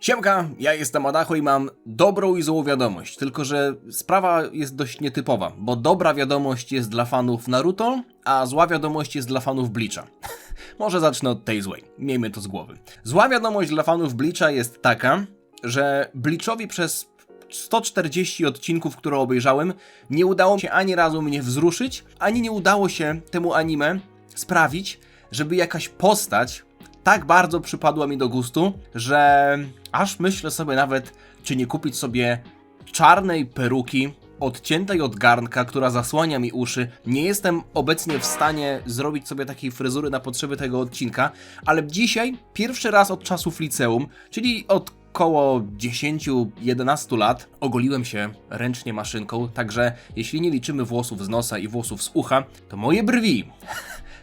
Siemka, ja jestem Adacho i mam dobrą i złą wiadomość, tylko że sprawa jest dość nietypowa, bo dobra wiadomość jest dla fanów Naruto, a zła wiadomość jest dla fanów Bleacha. Może zacznę od tej złej, miejmy to z głowy. Zła wiadomość dla fanów Bleacha jest taka, że Bleachowi przez 140 odcinków, które obejrzałem, nie udało się ani razu mnie wzruszyć, ani nie udało się temu anime sprawić, żeby jakaś postać tak bardzo przypadła mi do gustu, że aż myślę sobie nawet, czy nie kupić sobie czarnej peruki, odciętej od garnka, która zasłania mi uszy. Nie jestem obecnie w stanie zrobić sobie takiej fryzury na potrzeby tego odcinka, ale dzisiaj, pierwszy raz od czasów liceum, czyli od około 10-11 lat, ogoliłem się ręcznie maszynką, także jeśli nie liczymy włosów z nosa i włosów z ucha, to moje brwi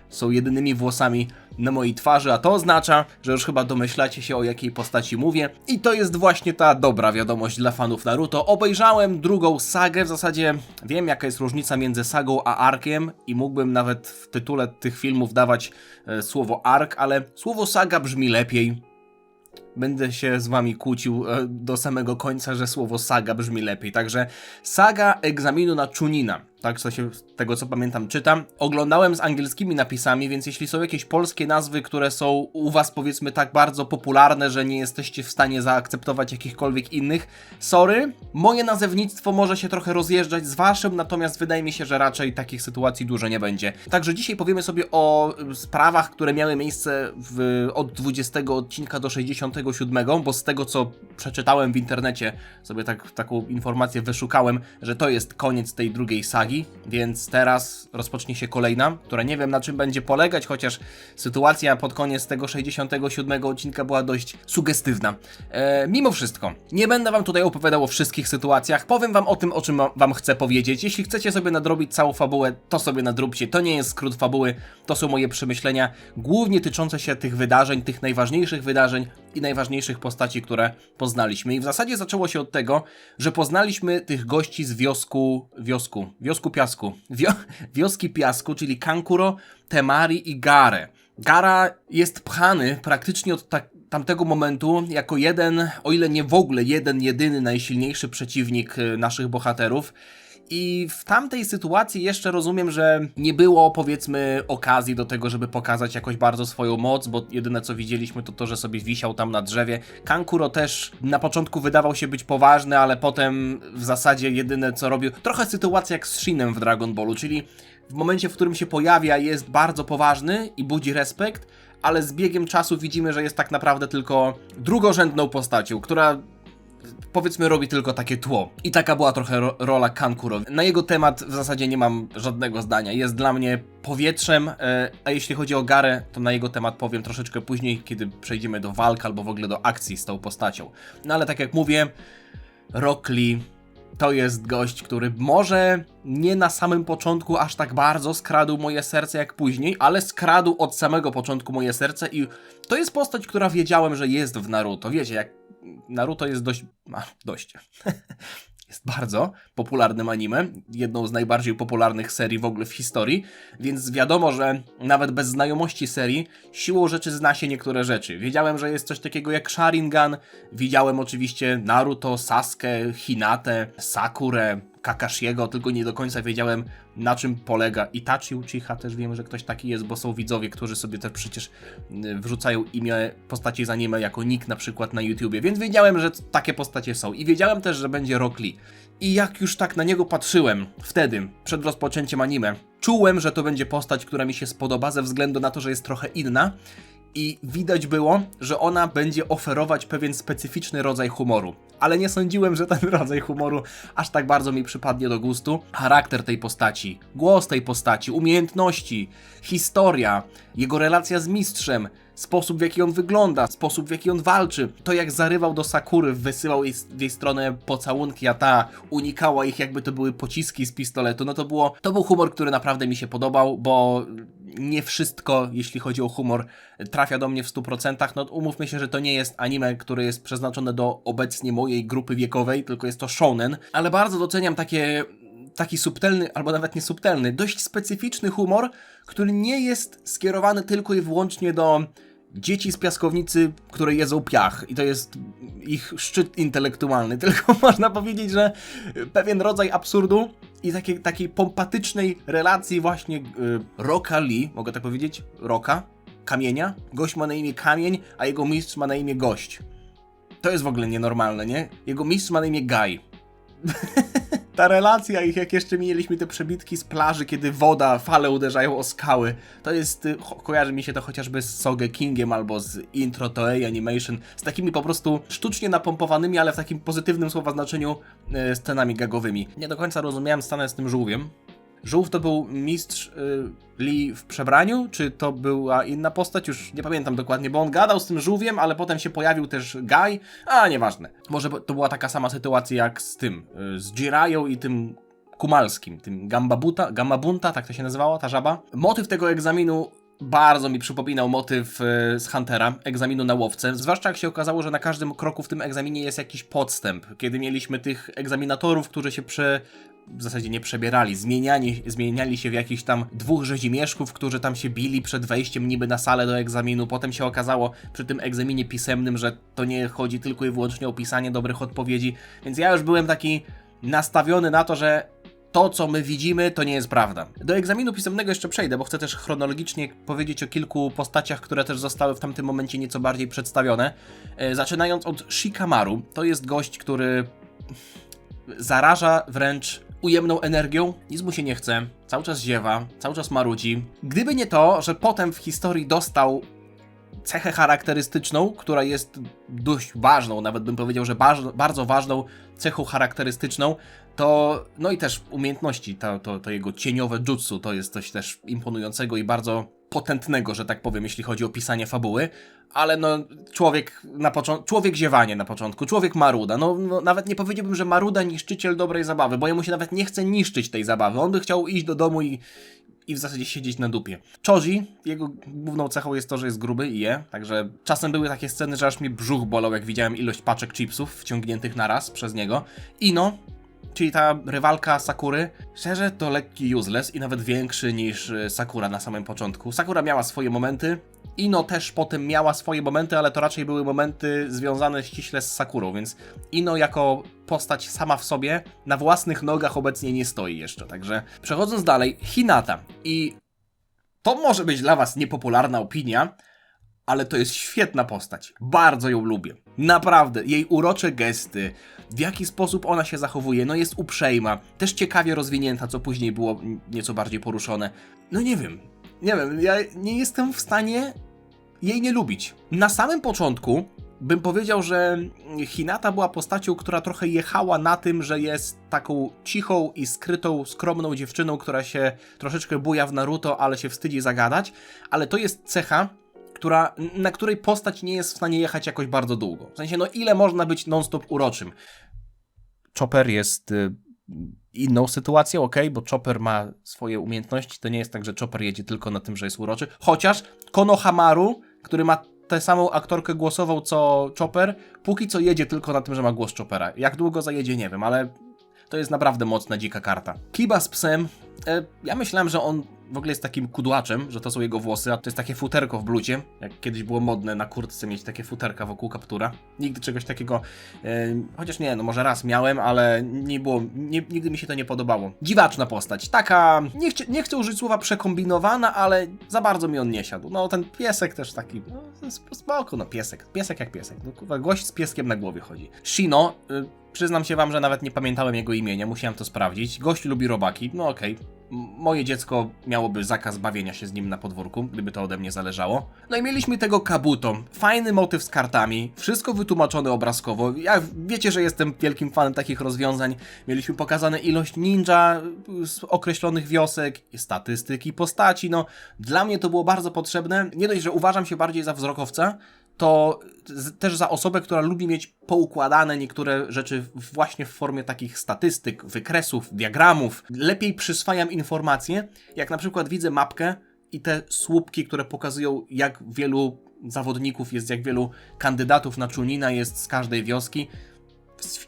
są jedynymi włosami na mojej twarzy, a to oznacza, że już chyba domyślacie się, o jakiej postaci mówię. I to jest właśnie ta dobra wiadomość dla fanów Naruto. Obejrzałem drugą sagę, w zasadzie wiem, jaka jest różnica między sagą a arkiem i mógłbym nawet w tytule tych filmów dawać słowo ark, ale słowo saga brzmi lepiej. Będę się z wami kłócił do samego końca, że słowo saga brzmi lepiej. Także saga egzaminu na Chunina, tak co się z tego co pamiętam czytam. Oglądałem z angielskimi napisami, więc jeśli są jakieś polskie nazwy, które są u was powiedzmy tak bardzo popularne, że nie jesteście w stanie zaakceptować jakichkolwiek innych, sorry. Moje nazewnictwo może się trochę rozjeżdżać z waszym, natomiast wydaje mi się, że raczej takich sytuacji dużo nie będzie. Także dzisiaj powiemy sobie o sprawach, które miały miejsce od 20 odcinka do 67, bo z tego co przeczytałem w internecie, sobie taką informację wyszukałem, że to jest koniec tej drugiej sagi, więc teraz rozpocznie się kolejna, która nie wiem na czym będzie polegać, chociaż sytuacja pod koniec tego 67 odcinka była dość sugestywna. Mimo wszystko, nie będę wam tutaj opowiadał o wszystkich sytuacjach, powiem wam o tym, o czym wam chcę powiedzieć. Jeśli chcecie sobie nadrobić całą fabułę, to sobie nadróbcie. To nie jest skrót fabuły, to są moje przemyślenia, głównie tyczące się tych wydarzeń, tych najważniejszych wydarzeń i najważniejszych postaci, które poznaliśmy. I w zasadzie zaczęło się od tego, że poznaliśmy tych gości z wioski piasku, czyli Kankuro, Temari i Gaarę. Gaara jest pchany praktycznie od tamtego momentu jako jeden, o ile nie w ogóle jeden, jedyny, najsilniejszy przeciwnik naszych bohaterów. I w tamtej sytuacji jeszcze rozumiem, że nie było powiedzmy okazji do tego, żeby pokazać jakoś bardzo swoją moc, bo jedyne co widzieliśmy to, że sobie wisiał tam na drzewie. Kankuro też na początku wydawał się być poważny, ale potem w zasadzie jedyne co robił, trochę sytuacja jak z Shinem w Dragon Ballu, czyli w momencie, w którym się pojawia, jest bardzo poważny i budzi respekt, ale z biegiem czasu widzimy, że jest tak naprawdę tylko drugorzędną postacią, która powiedzmy robi tylko takie tło. I taka była trochę rola Kankuro. Na jego temat w zasadzie nie mam żadnego zdania. Jest dla mnie powietrzem, a jeśli chodzi o Gaarę, to na jego temat powiem troszeczkę później, kiedy przejdziemy do walk albo w ogóle do akcji z tą postacią. No ale tak jak mówię, Rock Lee to jest gość, który może nie na samym początku aż tak bardzo skradł moje serce jak później, ale skradł od samego początku moje serce i to jest postać, która wiedziałem, że jest w Naruto. Wiecie, jak Naruto jest dość jest bardzo popularnym anime, jedną z najbardziej popularnych serii w ogóle w historii, więc wiadomo, że nawet bez znajomości serii siłą rzeczy zna się niektóre rzeczy. Wiedziałem, że jest coś takiego jak Sharingan, widziałem oczywiście Naruto, Sasuke, Hinate, Sakurę, Kakashiego, tylko nie do końca wiedziałem, na czym polega Itachi Uchiha, też wiem, że ktoś taki jest, bo są widzowie, którzy sobie też przecież wrzucają imię postaci z anime jako nick na przykład na YouTubie, więc wiedziałem, że takie postacie są i wiedziałem też, że będzie Rock Lee. I jak już tak na niego patrzyłem wtedy, przed rozpoczęciem anime, czułem, że to będzie postać, która mi się spodoba ze względu na to, że jest trochę inna i widać było, że ona będzie oferować pewien specyficzny rodzaj humoru. Ale nie sądziłem, że ten rodzaj humoru aż tak bardzo mi przypadnie do gustu. Charakter tej postaci, głos tej postaci, umiejętności, historia, jego relacja z mistrzem, sposób w jaki on wygląda, sposób w jaki on walczy, to jak zarywał do Sakury, wysyłał jej w jej stronę pocałunki, a ta unikała ich jakby to były pociski z pistoletu, no to był humor, który naprawdę mi się podobał, bo nie wszystko, jeśli chodzi o humor, trafia do mnie w 100%, no umówmy się, że to nie jest anime, które jest przeznaczone do obecnie mojej grupy wiekowej, tylko jest to shonen, ale bardzo doceniam taki subtelny, albo nawet nie subtelny, dość specyficzny humor, który nie jest skierowany tylko i wyłącznie do dzieci z piaskownicy, które jedzą piach. I to jest ich szczyt intelektualny, tylko można powiedzieć, że pewien rodzaj absurdu i takiej pompatycznej relacji właśnie Rocka Lee, mogę tak powiedzieć? Rocka? Kamienia? Gość ma na imię Kamień, a jego mistrz ma na imię Gość. To jest w ogóle nienormalne, nie? Jego mistrz ma na imię Guy. Ta relacja ich, jak jeszcze mieliśmy te przebitki z plaży, kiedy fale uderzają o skały, to jest, kojarzy mi się to chociażby z Sogekingiem albo z Intro Toei Animation, z takimi po prostu sztucznie napompowanymi, ale w takim pozytywnym słowa znaczeniu scenami gagowymi. Nie do końca rozumiałem scenę z tym żółwiem. Żółw to był mistrz Lee w przebraniu, czy to była inna postać? Już nie pamiętam dokładnie, bo on gadał z tym żółwiem, ale potem się pojawił też Guy, nieważne. Może to była taka sama sytuacja jak z tym, z Jirają i tym Kumalskim, tym Gamabunta, tak to się nazywała, ta żaba. Motyw tego egzaminu bardzo mi przypominał motyw z Huntera, egzaminu na łowcę, zwłaszcza jak się okazało, że na każdym kroku w tym egzaminie jest jakiś podstęp, kiedy mieliśmy tych egzaminatorów, którzy się w zasadzie nie przebierali, zmieniali się w jakichś tam dwóch rzezimieszków, którzy tam się bili przed wejściem niby na salę do egzaminu. Potem się okazało przy tym egzaminie pisemnym, że to nie chodzi tylko i wyłącznie o pisanie dobrych odpowiedzi, więc ja już byłem taki nastawiony na to, że to, co my widzimy, to nie jest prawda. Do egzaminu pisemnego jeszcze przejdę, bo chcę też chronologicznie powiedzieć o kilku postaciach, które też zostały w tamtym momencie nieco bardziej przedstawione. Zaczynając od Shikamaru. To jest gość, który zaraża wręcz ujemną energią, nic mu się nie chce, cały czas ziewa, cały czas marudzi. Gdyby nie to, że potem w historii dostał cechę charakterystyczną, która jest dość ważną, nawet bym powiedział, że bardzo ważną cechą charakterystyczną, to no i też umiejętności, to jego cieniowe jutsu, to jest coś też imponującego i bardzo potentnego, że tak powiem, jeśli chodzi o pisanie fabuły, ale no człowiek ziewanie na początku, człowiek maruda, no nawet nie powiedziałbym, że maruda niszczyciel dobrej zabawy, bo jemu się nawet nie chce niszczyć tej zabawy, on by chciał iść do domu i w zasadzie siedzieć na dupie. Choji, jego główną cechą jest to, że jest gruby i także czasem były takie sceny, że aż mi brzuch bolał, jak widziałem ilość paczek chipsów wciągniętych na raz przez niego. Ino, czyli ta rywalka Sakury, szczerze to lekki useless i nawet większy niż Sakura na samym początku. Sakura miała swoje momenty, Ino też potem miała swoje momenty, ale to raczej były momenty związane ściśle z Sakurą, więc Ino jako postać sama w sobie na własnych nogach obecnie nie stoi jeszcze. Także przechodząc dalej, Hinata. I to może być dla was niepopularna opinia, ale to jest świetna postać. Bardzo ją lubię. Naprawdę, jej urocze gesty, w jaki sposób ona się zachowuje, no jest uprzejma, też ciekawie rozwinięta, co później było nieco bardziej poruszone. No nie wiem, ja nie jestem w stanie jej nie lubić. Na samym początku bym powiedział, że Hinata była postacią, która trochę jechała na tym, że jest taką cichą i skrytą, skromną dziewczyną, która się troszeczkę buja w Naruto, ale się wstydzi zagadać, ale to jest cecha, na której postać nie jest w stanie jechać jakoś bardzo długo. W sensie, no ile można być non-stop uroczym? Chopper jest inną sytuacją, bo Chopper ma swoje umiejętności, to nie jest tak, że Chopper jedzie tylko na tym, że jest uroczy, chociaż Konohamaru, który ma tę samą aktorkę głosową co Chopper, póki co jedzie tylko na tym, że ma głos Choppera. Jak długo zajedzie, nie wiem, ale to jest naprawdę mocna, dzika karta. Kiba z psem, ja myślałem, że on w ogóle jest takim kudłaczem, że to są jego włosy, a to jest takie futerko w bluzie, jak kiedyś było modne na kurtce mieć takie futerka wokół kaptura. Nigdy czegoś takiego, chociaż nie, no może raz miałem, ale nigdy mi się to nie podobało. Dziwaczna postać, taka, nie chcę użyć słowa przekombinowana, ale za bardzo mi on nie siadł. No ten piesek też taki, no spoko, no piesek jak piesek. No kurwa, gość z pieskiem na głowie chodzi. Shino, przyznam się wam, że nawet nie pamiętałem jego imienia, musiałem to sprawdzić. Gość lubi robaki, no okej. Moje dziecko miałoby zakaz bawienia się z nim na podwórku, gdyby to ode mnie zależało. No i mieliśmy tego Kabuto. Fajny motyw z kartami, wszystko wytłumaczone obrazkowo. Ja wiecie, że jestem wielkim fanem takich rozwiązań. Mieliśmy pokazane ilość ninja z określonych wiosek, statystyki postaci. No, dla mnie to było bardzo potrzebne. Nie dość, że uważam się bardziej za wzrokowca, to też za osobę, która lubi mieć poukładane niektóre rzeczy właśnie w formie takich statystyk, wykresów, diagramów. Lepiej przyswajam informacje, jak na przykład widzę mapkę i te słupki, które pokazują, jak wielu zawodników jest, jak wielu kandydatów na Chunina jest z każdej wioski.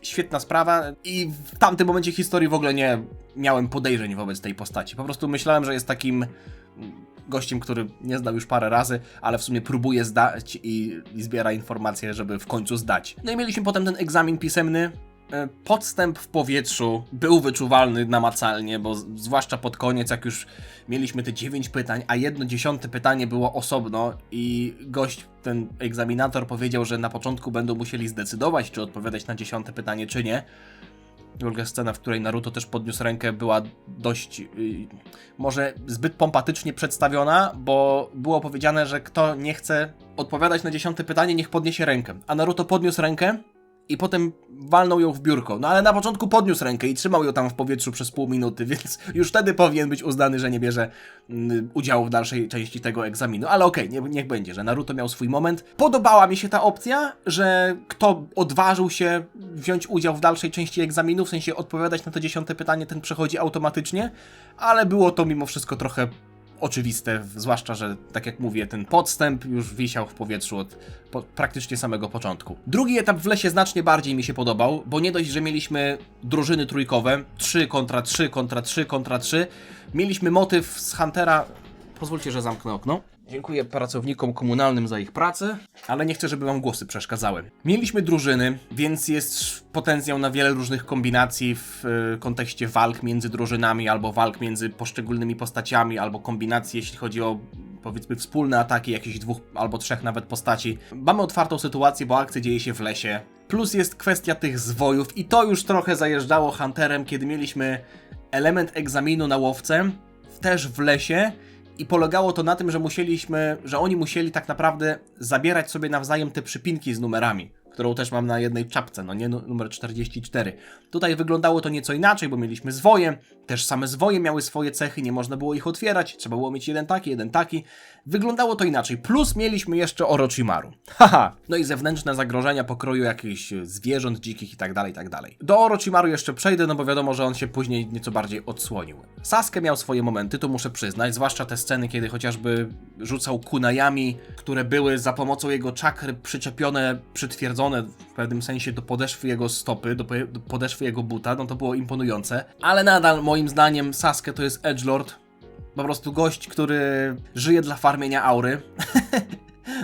Świetna sprawa i w tamtym momencie historii w ogóle nie miałem podejrzeń wobec tej postaci. Po prostu myślałem, że jest takim gościem, który nie zdał już parę razy, ale w sumie próbuje zdać i zbiera informacje, żeby w końcu zdać. No i mieliśmy potem ten egzamin pisemny. Podstęp w powietrzu był wyczuwalny namacalnie, bo zwłaszcza pod koniec, jak już mieliśmy te 9 pytań, a 1/10 pytanie było osobno i gość, ten egzaminator powiedział, że na początku będą musieli zdecydować, czy odpowiadać na 10 pytanie, czy nie. Druga scena, w której Naruto też podniósł rękę, była dość może zbyt pompatycznie przedstawiona, bo było powiedziane, że kto nie chce odpowiadać na 10 pytanie, niech podniesie rękę. A Naruto podniósł rękę i potem walnął ją w biurko. No ale na początku podniósł rękę i trzymał ją tam w powietrzu przez pół minuty, więc już wtedy powinien być uznany, że nie bierze udziału w dalszej części tego egzaminu. Ale okej, niech będzie, że Naruto miał swój moment. Podobała mi się ta opcja, że kto odważył się wziąć udział w dalszej części egzaminu, w sensie odpowiadać na to 10 pytanie, ten przechodzi automatycznie, ale było to mimo wszystko trochę oczywiste, zwłaszcza, że tak jak mówię, ten podstęp już wisiał w powietrzu od praktycznie samego początku. Drugi etap w lesie znacznie bardziej mi się podobał, bo nie dość, że mieliśmy drużyny trójkowe, 3 kontra 3 kontra 3 kontra 3, mieliśmy motyw z Huntera. Pozwólcie, że zamknę okno. Dziękuję pracownikom komunalnym za ich pracę, ale nie chcę, żeby wam głosy przeszkadzały. Mieliśmy drużyny, więc jest potencjał na wiele różnych kombinacji w kontekście walk między drużynami, albo walk między poszczególnymi postaciami, albo kombinacji, jeśli chodzi o, powiedzmy, wspólne ataki jakichś 2 albo 3 nawet postaci. Mamy otwartą sytuację, bo akcja dzieje się w lesie. Plus jest kwestia tych zwojów i to już trochę zajeżdżało Hunterem, kiedy mieliśmy element egzaminu na łowcę, też w lesie. I polegało to na tym, że oni musieli tak naprawdę zabierać sobie nawzajem te przypinki z numerami, którą też mam na jednej czapce, no nie, numer 44. Tutaj wyglądało to nieco inaczej, bo mieliśmy zwoje, też same zwoje miały swoje cechy, nie można było ich otwierać, trzeba było mieć jeden taki. Wyglądało to inaczej, plus mieliśmy jeszcze Orochimaru. Haha, no i zewnętrzne zagrożenia pokroju jakichś zwierząt dzikich i tak dalej. Do Orochimaru jeszcze przejdę, no bo wiadomo, że on się później nieco bardziej odsłonił. Sasuke miał swoje momenty, to muszę przyznać, zwłaszcza te sceny, kiedy chociażby rzucał kunajami, które były za pomocą jego czakry przyczepione, przytwierdzone w pewnym sensie do podeszwy jego stopy, do podeszwy jego buta, no to było imponujące. Ale nadal, moim zdaniem, Sasuke to jest edgelord. Po prostu gość, który żyje dla farmienia aury.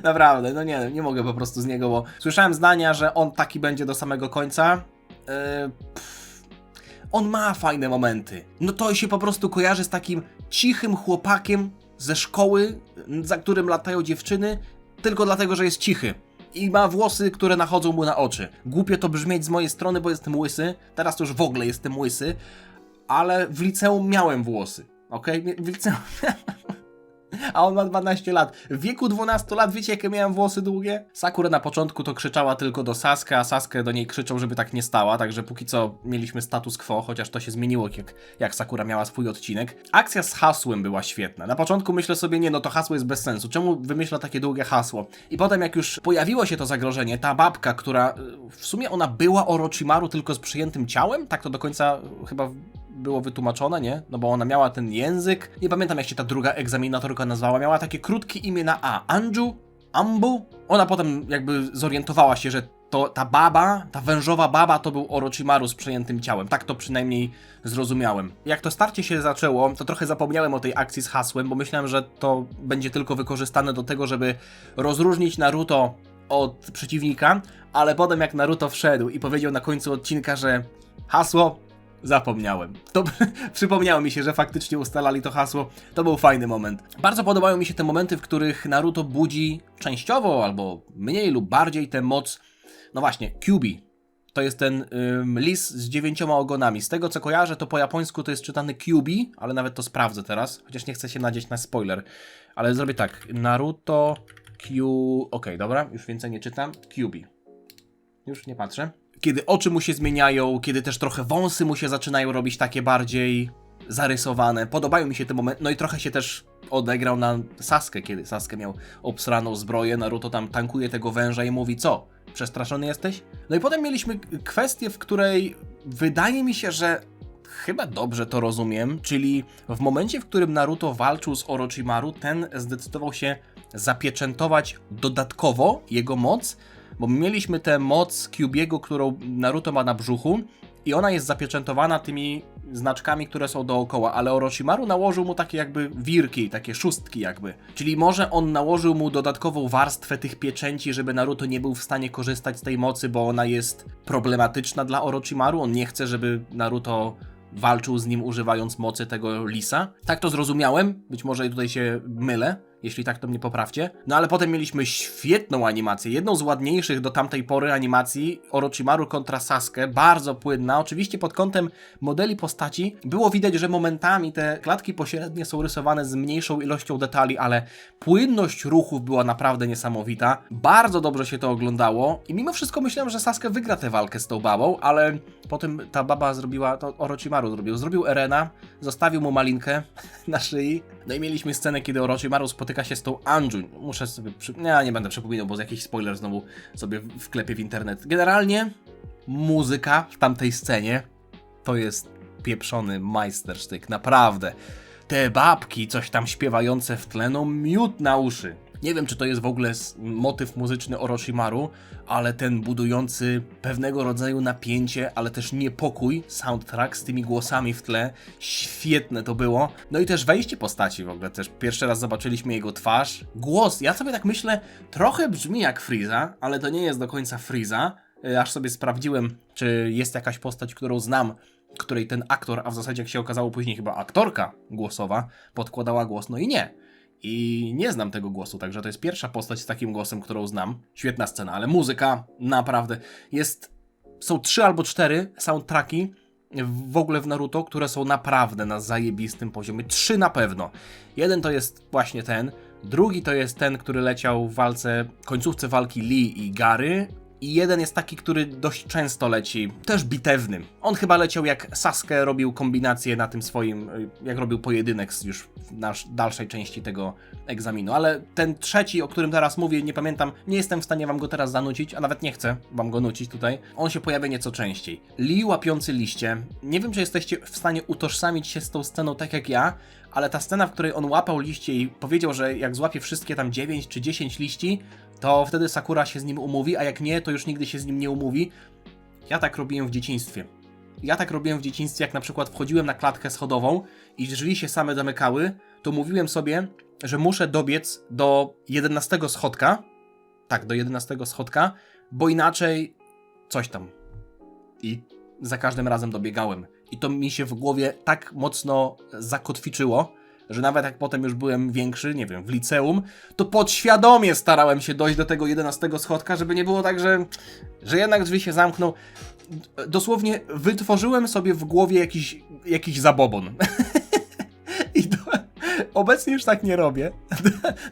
Naprawdę, no nie mogę po prostu z niego, bo słyszałem zdania, że on taki będzie do samego końca. On ma fajne momenty. No to się po prostu kojarzy z takim cichym chłopakiem ze szkoły, za którym latają dziewczyny, tylko dlatego, że jest cichy. I ma włosy, które nachodzą mu na oczy. Głupio to brzmieć z mojej strony, bo jestem łysy. Teraz to już w ogóle jestem łysy. Ale w liceum miałem włosy. Okej? W liceum... A on ma 12 lat. W wieku 12 lat, wiecie jakie miałem włosy długie? Sakura na początku to krzyczała tylko do Sasuke, a Sasuke do niej krzyczał, żeby tak nie stała, także póki co mieliśmy status quo, chociaż to się zmieniło, jak Sakura miała swój odcinek. Akcja z hasłem była świetna. Na początku myślę sobie, nie no, to hasło jest bez sensu. Czemu wymyśla takie długie hasło? I potem jak już pojawiło się to zagrożenie, ta babka, która w sumie ona była Orochimaru tylko z przyjętym ciałem? Tak to do końca chyba było wytłumaczone, nie? No bo ona miała ten język. Nie pamiętam, jak się ta druga egzaminatorka nazwała. Miała takie krótkie imię na A. Anju? Ambu? Ona potem jakby zorientowała się, że to ta baba, ta wężowa baba to był Orochimaru z przejętym ciałem. Tak to przynajmniej zrozumiałem. Jak to starcie się zaczęło, to trochę zapomniałem o tej akcji z hasłem, bo myślałem, że to będzie tylko wykorzystane do tego, żeby rozróżnić Naruto od przeciwnika, ale potem jak Naruto wszedł i powiedział na końcu odcinka, że hasło... Zapomniałem. To przypomniało mi się, że faktycznie ustalali to hasło. To był fajny moment. Bardzo podobają mi się te momenty, w których Naruto budzi częściowo, albo mniej lub bardziej tę moc. No właśnie, Kyuubi. To jest ten lis z 9 ogonami. Z tego co kojarzę, to po japońsku to jest czytany Kyuubi, ale nawet to sprawdzę teraz. Chociaż nie chcę się nadzieć na spoiler. Ale zrobię tak. Naruto Okej, dobra, już więcej nie czytam. Kyuubi. Już nie patrzę. Kiedy oczy mu się zmieniają, kiedy też trochę wąsy mu się zaczynają robić takie bardziej zarysowane. Podobają mi się te momenty. No i trochę się też odegrał na Sasuke, kiedy Sasuke miał obsraną zbroję. Naruto tam tankuje tego węża i mówi: co? Przestraszony jesteś? No i potem mieliśmy kwestię, w której wydaje mi się, że chyba dobrze to rozumiem, czyli w momencie, w którym Naruto walczył z Orochimaru, ten zdecydował się zapieczętować dodatkowo jego moc, bo mieliśmy tę moc Kyuubiego, którą Naruto ma na brzuchu i ona jest zapieczętowana tymi znaczkami, które są dookoła, ale Orochimaru nałożył mu takie jakby wirki, takie szóstki jakby. Czyli może on nałożył mu dodatkową warstwę tych pieczęci, żeby Naruto nie był w stanie korzystać z tej mocy, bo ona jest problematyczna dla Orochimaru. On nie chce, żeby Naruto walczył z nim używając mocy tego lisa. Tak to zrozumiałem, być może tutaj się mylę, jeśli tak to mnie poprawcie. No ale potem mieliśmy świetną animację, jedną z ładniejszych do tamtej pory animacji Orochimaru kontra Sasuke, bardzo płynna, oczywiście pod kątem modeli postaci. Było widać, że momentami te klatki pośrednie są rysowane z mniejszą ilością detali, ale płynność ruchów była naprawdę niesamowita. Bardzo dobrze się to oglądało i mimo wszystko myślałem, że Sasuke wygra tę walkę z tą babą, ale potem ta baba zrobiła, to Orochimaru zrobił Erena, zostawił mu malinkę na szyi. No i mieliśmy scenę, kiedy Orochimaru spotyka się z tą Anju. Muszę sobie... nie będę przypominał, bo jakiś spoiler znowu sobie wklepię w internet. Generalnie muzyka w tamtej scenie to jest pieprzony majstersztyk, naprawdę. Te babki, coś tam śpiewające w tle, no miód na uszy. Nie wiem, czy to jest w ogóle motyw muzyczny Orochimaru, ale ten budujący pewnego rodzaju napięcie, ale też niepokój soundtrack z tymi głosami w tle, świetne to było. No i też wejście postaci w ogóle, też pierwszy raz zobaczyliśmy jego twarz. Głos, ja sobie tak myślę, trochę brzmi jak Freeza, ale to nie jest do końca Freeza. Aż sobie sprawdziłem, czy jest jakaś postać, którą znam, której ten aktor, a w zasadzie jak się okazało później chyba aktorka głosowa, podkładała głos, no i nie. I nie znam tego głosu, także to jest pierwsza postać z takim głosem, którą znam. Świetna scena, ale muzyka naprawdę są 3 albo 4 soundtracki w ogóle w Naruto, które są naprawdę na zajebistym poziomie. 3 na pewno. Jeden to jest właśnie ten, drugi to jest ten, który leciał w końcówce walki Lee i Gary. I jeden jest taki, który dość często leci, też bitewnym. On chyba leciał jak Sasuke robił kombinację na tym swoim, jak robił pojedynek już w dalszej części tego egzaminu. Ale ten trzeci, o którym teraz mówię, nie pamiętam, nie jestem w stanie wam go teraz zanucić, a nawet nie chcę wam go nucić tutaj. On się pojawia nieco częściej. Lee łapiący liście. Nie wiem, czy jesteście w stanie utożsamić się z tą sceną tak jak ja, ale ta scena, w której on łapał liście i powiedział, że jak złapie wszystkie tam 9 czy 10 liści, to wtedy Sakura się z nim umówi, a jak nie, to już nigdy się z nim nie umówi. Ja tak robiłem w dzieciństwie. Jak na przykład wchodziłem na klatkę schodową i drzwi się same zamykały, to mówiłem sobie, że muszę dobiec do 11 schodka. Tak, do 11 schodka, bo inaczej coś tam. I za każdym razem dobiegałem. I to mi się w głowie tak mocno zakotwiczyło, że nawet jak potem już byłem większy, nie wiem, w liceum, to podświadomie starałem się dojść do tego 11 schodka, żeby nie było tak, że jednak drzwi się zamkną. Dosłownie wytworzyłem sobie w głowie jakiś zabobon. I obecnie już tak nie robię.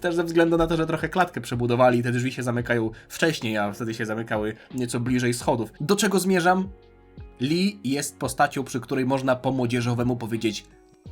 Też ze względu na to, że trochę klatkę przebudowali i te drzwi się zamykają wcześniej, a wtedy się zamykały nieco bliżej schodów. Do czego zmierzam? Lee jest postacią, przy której można po młodzieżowemu powiedzieć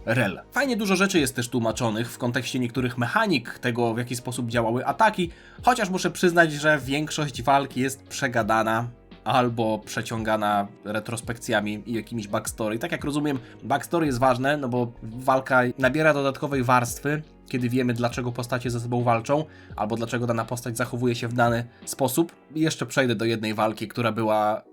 rel. Fajnie dużo rzeczy jest też tłumaczonych w kontekście niektórych mechanik tego, w jaki sposób działały ataki, chociaż muszę przyznać, że większość walki jest przegadana albo przeciągana retrospekcjami i jakimiś backstory. Tak jak rozumiem, backstory jest ważne, no bo walka nabiera dodatkowej warstwy, kiedy wiemy, dlaczego postacie ze sobą walczą, albo dlaczego dana postać zachowuje się w dany sposób. I jeszcze przejdę do jednej walki, która była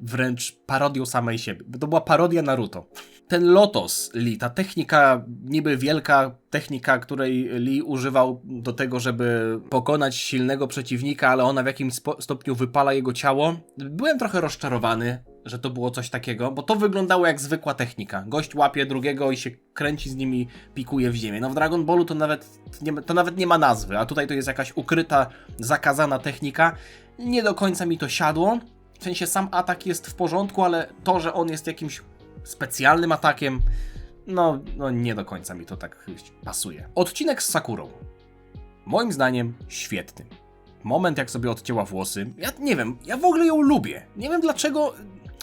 wręcz parodią samej siebie. To była parodia Naruto. Ten lotos Lee, ta technika, niby wielka technika, której Lee używał do tego, żeby pokonać silnego przeciwnika, ale ona w jakimś stopniu wypala jego ciało. Byłem trochę rozczarowany, że to było coś takiego, bo to wyglądało jak zwykła technika. Gość łapie drugiego i się kręci z nimi, pikuje w ziemię. No w Dragon Ballu to nawet nie ma nazwy, a tutaj to jest jakaś ukryta, zakazana technika. Nie do końca mi to siadło. W sensie sam atak jest w porządku, ale to, że on jest jakimś specjalnym atakiem, no nie do końca mi to tak pasuje. Odcinek z Sakurą. Moim zdaniem świetny. Moment, jak sobie odcięła włosy. Ja nie wiem, ja w ogóle ją lubię. Nie wiem dlaczego,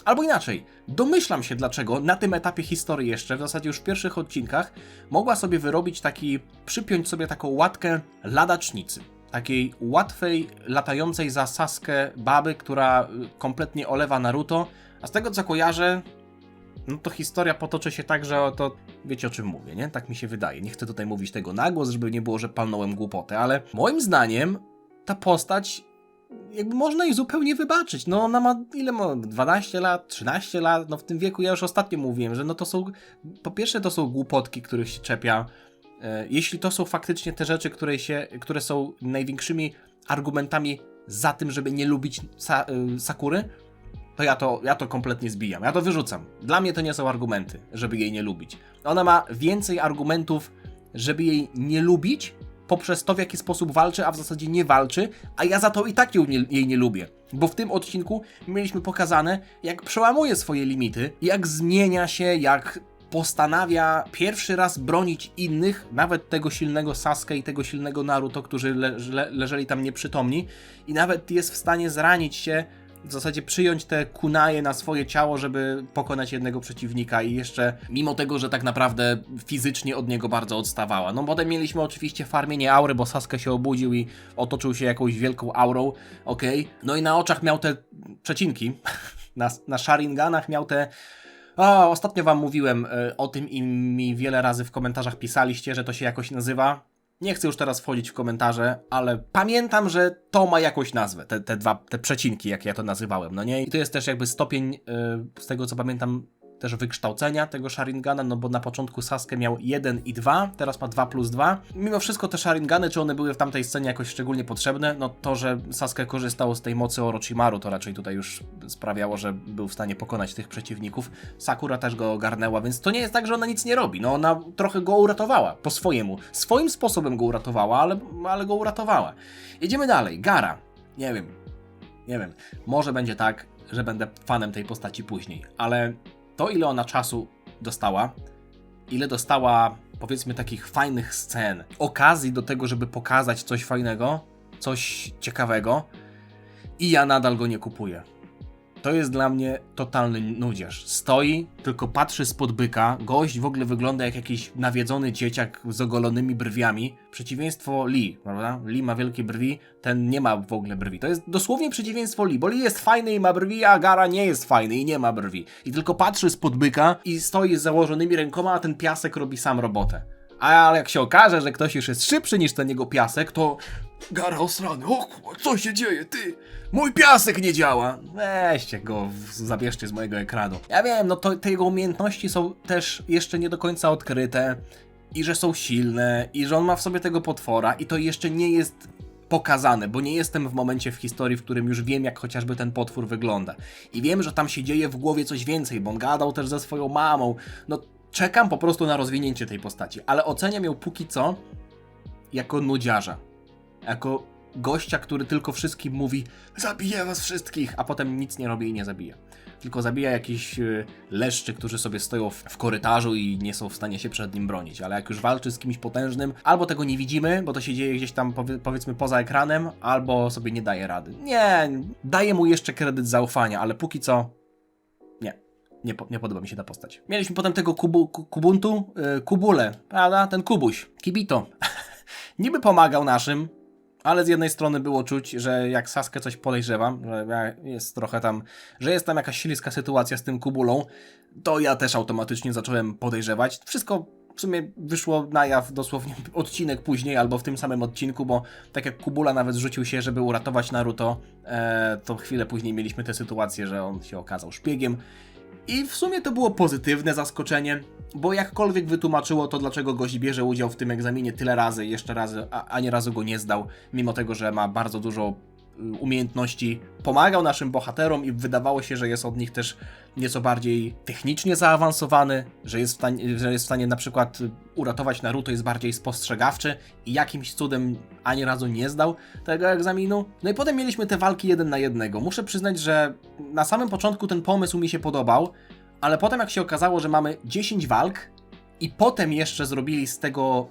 albo inaczej. Domyślam się dlaczego na tym etapie historii jeszcze, w zasadzie już w pierwszych odcinkach, mogła sobie wyrobić przypiąć sobie taką łatkę ladacznicy. Takiej łatwej, latającej za Sasuke baby, która kompletnie olewa Naruto. A z tego co kojarzę, no to historia potoczy się tak, że to wiecie o czym mówię, nie? Tak mi się wydaje. Nie chcę tutaj mówić tego na głos, żeby nie było, że palnąłem głupotę, ale moim zdaniem ta postać jakby można jej zupełnie wybaczyć. No ona ma, ile ma? 12 lat, 13 lat, no w tym wieku ja już ostatnio mówiłem, że no to są, po pierwsze to są głupotki, których się czepia. Jeśli to są faktycznie te rzeczy, które są największymi argumentami za tym, żeby nie lubić Sakury, to ja to kompletnie zbijam. Ja to wyrzucam. Dla mnie to nie są argumenty, żeby jej nie lubić. Ona ma więcej argumentów, żeby jej nie lubić, poprzez to, w jaki sposób walczy, a w zasadzie nie walczy, a ja za to i tak jej nie lubię. Bo w tym odcinku mieliśmy pokazane, jak przełamuje swoje limity, jak zmienia się, jak postanawia pierwszy raz bronić innych, nawet tego silnego Sasuke i tego silnego Naruto, którzy leżeli tam nieprzytomni, i nawet jest w stanie zranić się, w zasadzie przyjąć te kunaje na swoje ciało, żeby pokonać jednego przeciwnika, i jeszcze mimo tego, że tak naprawdę fizycznie od niego bardzo odstawała. No potem mieliśmy oczywiście farmienie aury, bo Sasuke się obudził i otoczył się jakąś wielką aurą, okej. No i na oczach miał te przecinki, na Sharinganach miał te... Ostatnio wam mówiłem o tym i mi wiele razy w komentarzach pisaliście, że to się jakoś nazywa. Nie chcę już teraz wchodzić w komentarze, ale pamiętam, że to ma jakąś nazwę, te przecinki, jak ja to nazywałem, no nie? I to jest też jakby stopień, z tego co pamiętam, też wykształcenia tego Sharingana, no bo na początku Sasuke miał 1 i 2, teraz ma 2+2. Mimo wszystko te Sharingany, czy one były w tamtej scenie jakoś szczególnie potrzebne, no to, że Sasuke korzystał z tej mocy Orochimaru, to raczej tutaj już sprawiało, że był w stanie pokonać tych przeciwników. Sakura też go ogarnęła, więc to nie jest tak, że ona nic nie robi, no ona trochę go uratowała, po swojemu. Swoim sposobem go uratowała, ale go uratowała. Jedziemy dalej. Gaara. Nie wiem. Może będzie tak, że będę fanem tej postaci później, ale to, ile ona czasu dostała, ile dostała, powiedzmy, takich fajnych scen, okazji do tego, żeby pokazać coś fajnego, coś ciekawego, i ja nadal go nie kupuję. To jest dla mnie totalny nudziarz. Stoi, tylko patrzy spod byka, gość w ogóle wygląda jak jakiś nawiedzony dzieciak z ogolonymi brwiami. Przeciwieństwo Lee, prawda? Lee ma wielkie brwi, ten nie ma w ogóle brwi. To jest dosłownie przeciwieństwo Lee, bo Lee jest fajny i ma brwi, a Gaara nie jest fajny i nie ma brwi. I tylko patrzy spod byka i stoi z założonymi rękoma, a ten piasek robi sam robotę. Ale jak się okaże, że ktoś już jest szybszy niż ten jego piasek, to... Gaara osrany, o kurwa, co się dzieje, ty? Mój piasek nie działa! Weźcie go, zabierzcie z mojego ekranu. Ja wiem, no to te jego umiejętności są też jeszcze nie do końca odkryte, i że są silne, i że on ma w sobie tego potwora, i to jeszcze nie jest pokazane, bo nie jestem w momencie w historii, w którym już wiem, jak chociażby ten potwór wygląda. I wiem, że tam się dzieje w głowie coś więcej, bo on gadał też ze swoją mamą. No, czekam po prostu na rozwinięcie tej postaci, ale oceniam ją póki co jako nudziarza. Jako gościa, który tylko wszystkim mówi: zabiję was wszystkich, a potem nic nie robi i nie zabija. Tylko zabija jakichś leszczy, którzy sobie stoją w korytarzu i nie są w stanie się przed nim bronić. Ale jak już walczy z kimś potężnym, albo tego nie widzimy, bo to się dzieje gdzieś tam powiedzmy poza ekranem, albo sobie nie daje rady. Nie, daję mu jeszcze kredyt zaufania, ale póki co nie podoba mi się ta postać. Mieliśmy potem tego Kubule, prawda? Ten Kubuś, Kibito. Niby pomagał naszym, ale z jednej strony było czuć, że jak Sasuke coś podejrzewam, że jest trochę tam, że jest tam jakaś śliska sytuacja z tym Kubulą, to ja też automatycznie zacząłem podejrzewać. Wszystko w sumie wyszło na jaw dosłownie odcinek później, albo w tym samym odcinku, bo tak jak Kubula nawet rzucił się, żeby uratować Naruto, to chwilę później mieliśmy tę sytuację, że on się okazał szpiegiem. I w sumie to było pozytywne zaskoczenie, bo jakkolwiek wytłumaczyło to, dlaczego gość bierze udział w tym egzaminie tyle razy i jeszcze razy, a ani razu go nie zdał, mimo tego, że ma bardzo dużo umiejętności, pomagał naszym bohaterom i wydawało się, że jest od nich też nieco bardziej technicznie zaawansowany, że jest w stanie na przykład uratować Naruto, jest bardziej spostrzegawczy i jakimś cudem ani razu nie zdał tego egzaminu. No i potem mieliśmy te walki 1 na 1. Muszę przyznać, że na samym początku ten pomysł mi się podobał, ale potem jak się okazało, że mamy 10 walk i potem jeszcze zrobili z tego